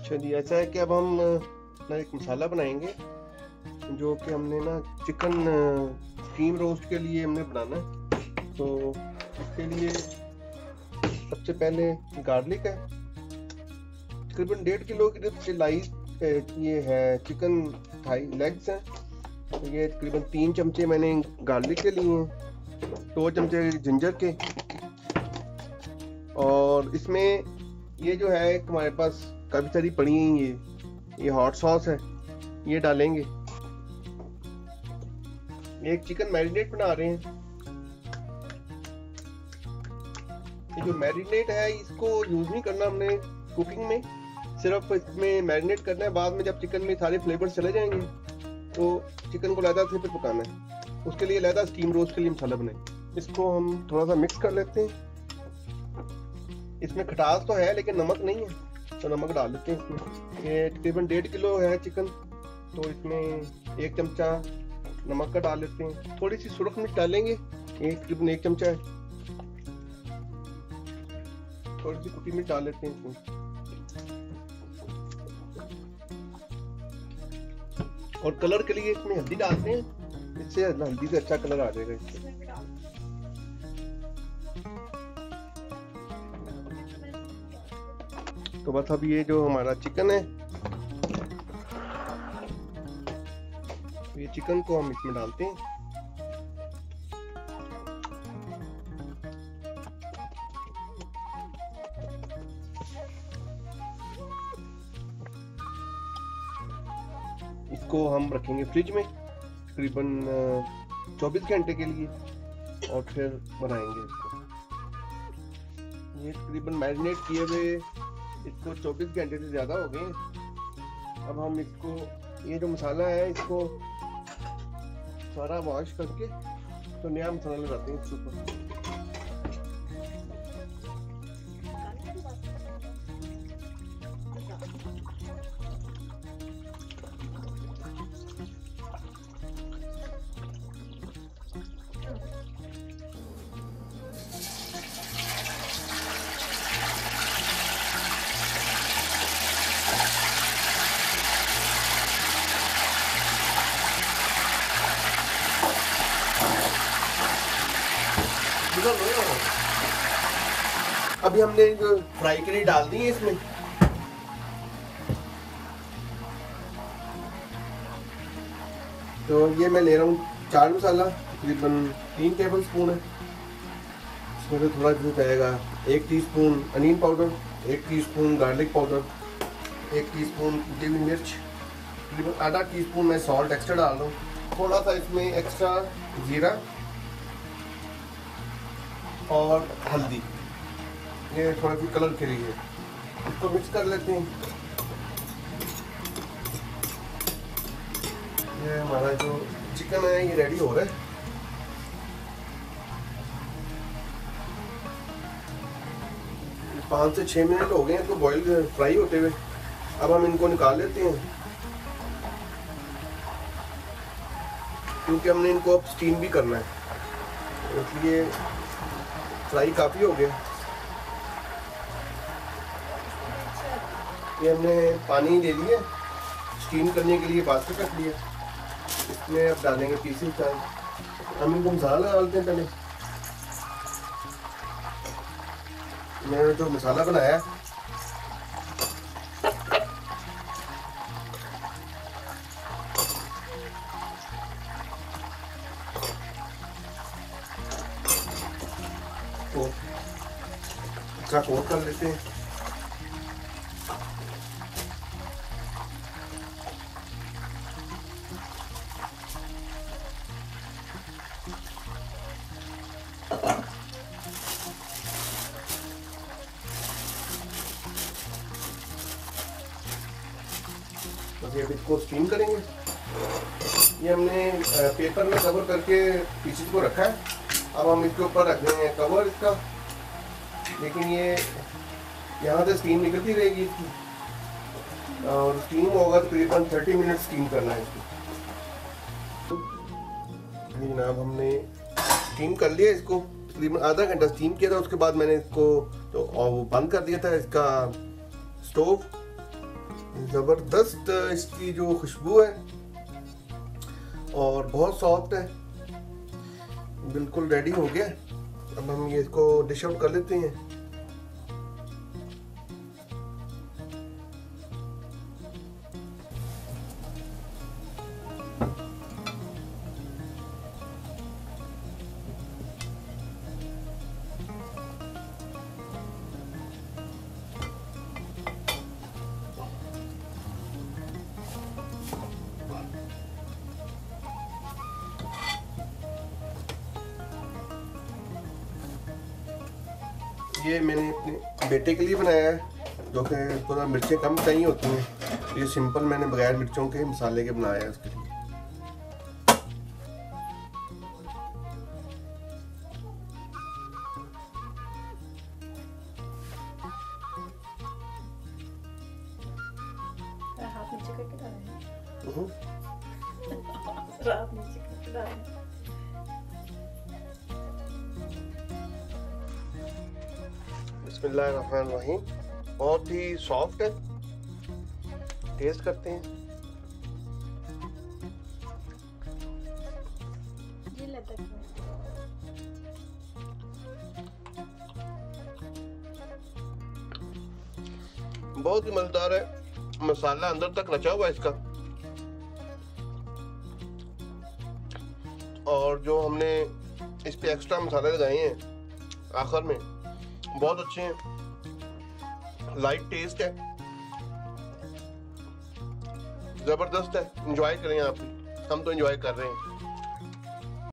चलिए, ऐसा है कि अब हम ना एक मसाला बनाएंगे जो कि हमने ना चिकन स्टीम रोस्ट के लिए हमने बनाना है। तो इसके लिए सबसे पहले गार्लिक है, तकरीबन 1.5 किलो की स्लाइस ये है चिकन थाई लेग्स हैं। तो ये तकरीबन 3 चमचे मैंने गार्लिक के लिए हैं, 2 चमचे जिंजर के, और इसमें ये जो है एक हमारे पास काफ़ी सारी पड़ी हैं, ये हॉट सॉस है, ये डालेंगे। एक चिकन मैरिनेट बना रहे हैं। ये जो मैरिनेट है इसको यूज नहीं करना हमने कुकिंग में, सिर्फ इसमें मैरिनेट करना है। बाद में जब चिकन में सारे फ्लेवर चले जाएंगे तो चिकन को अलहदा से फिर पकाना है। उसके लिए अलहदा स्टीम रोस्ट के लिए मसाला बनाएंगे। इसको हम थोड़ा सा मिक्स कर लेते हैं। इसमें खटास तो है लेकिन नमक नहीं है, तो नमक डाल देते हैं इसमें। ये तकरीबन 1.5 किलो है चिकन, तो इसमें 1 चमचा नमक का डाल लेते हैं। थोड़ी सी सुरख मिर्च डालेंगे, तकरीबन 1 चमचा है। थोड़ी सी कुटी मिर्च डाल लेते हैं इसमें, और कलर के लिए इसमें हल्दी डालते हैं, इससे हल्दी से अच्छा कलर आ जाएगा इससे। तो बस अब ये जो हमारा चिकन है, ये चिकन को हम इसमें डालते हैं। इसको हम रखेंगे फ्रिज में तकरीबन 24 घंटे के लिए, और फिर बनाएंगे इसको। ये तकरीबन मैरिनेट किए हुए इसको 24 घंटे से ज़्यादा हो गए। अब हम इसको, ये जो मसाला है इसको सारा वॉश करके तो नया मसाला लगाते हैं इसके ऊपर। अभी हमने फ्राई के लिए डाल दी है इसमें। तो ये मैं ले रहा हूँ चाट मसाला, तकरीबन 3 टेबल स्पून है। इसमें से थोड़ा सा जाएगा 1 teaspoon onion powder, 1 teaspoon garlic powder, 1 teaspoon कुटी हुई मिर्च, तकरीबन आधा टीस्पून मैं सॉल्ट एक्स्ट्रा डाल रहा हूँ। थोड़ा सा इसमें एक्स्ट्रा जीरा और हल्दी, ये थोड़ा सी कलर के लिए। इसको मिक्स कर लेते हैं। ये हमारा जो चिकन है ये रेडी हो रहा है। ये 5 से 6 मिनट हो गए हैं तो बॉईल फ्राई होते हुए। अब हम इनको निकाल लेते हैं, क्योंकि हमने इनको अब स्टीम भी करना है, इसलिए फ्राई काफ़ी हो गया। ये हमने पानी ले लिया स्टीम करने के लिए, बास्केट रख लिया। इसमें अब डालेंगे पीसी चाय। हम इनको मसाला डालते हैं। पहले मैंने जो मसाला बनाया तो इसका कोट कर लेते हैं। तो अब इसको स्टीम करेंगे। ये हमने पेपर में कवर करके पीसेस को रखा है। अब हम इसके ऊपर रख देंगे कवर इसका, लेकिन ये यहाँ से स्टीम निकलती रहेगी इसकी, और स्टीम होगा तकरीबन 30 मिनट स्टीम करना है इसको। जनाब हमने स्टीम कर लिया इसको, तकरीबन आधा घंटा स्टीम किया था। उसके बाद मैंने इसको तो बंद कर दिया था इसका स्टोव, ज़बरदस्त इसकी जो खुशबू है और बहुत सॉफ्ट है, बिल्कुल रेडी हो गया। अब हम ये इसको डिश आउट कर लेते हैं। ये मैंने अपने बेटे के लिए बनाया है, जो कि थोड़ा मिर्चें कम चाहिए होती हैं। ये सिंपल मैंने बगैर मिर्चों के मसाले के बनाया है उसके लिए। हाथ नीचे करके डालें। हाथ नीचे करके डालें। बिस्मिल्लाहिर्रहमानिर्रहीम। बहुत ही सॉफ्ट है, टेस्ट करते हैं। ये लटक है। बहुत ही मजेदार है, मसाला अंदर तक रचा हुआ है इसका, और जो हमने इस पे एक्स्ट्रा मसाले लगाए हैं आखिर में बहुत अच्छे हैं। लाइट टेस्ट है, जबरदस्त है। एंजॉय करें आप भी, हम तो एंजॉय कर रहे हैं।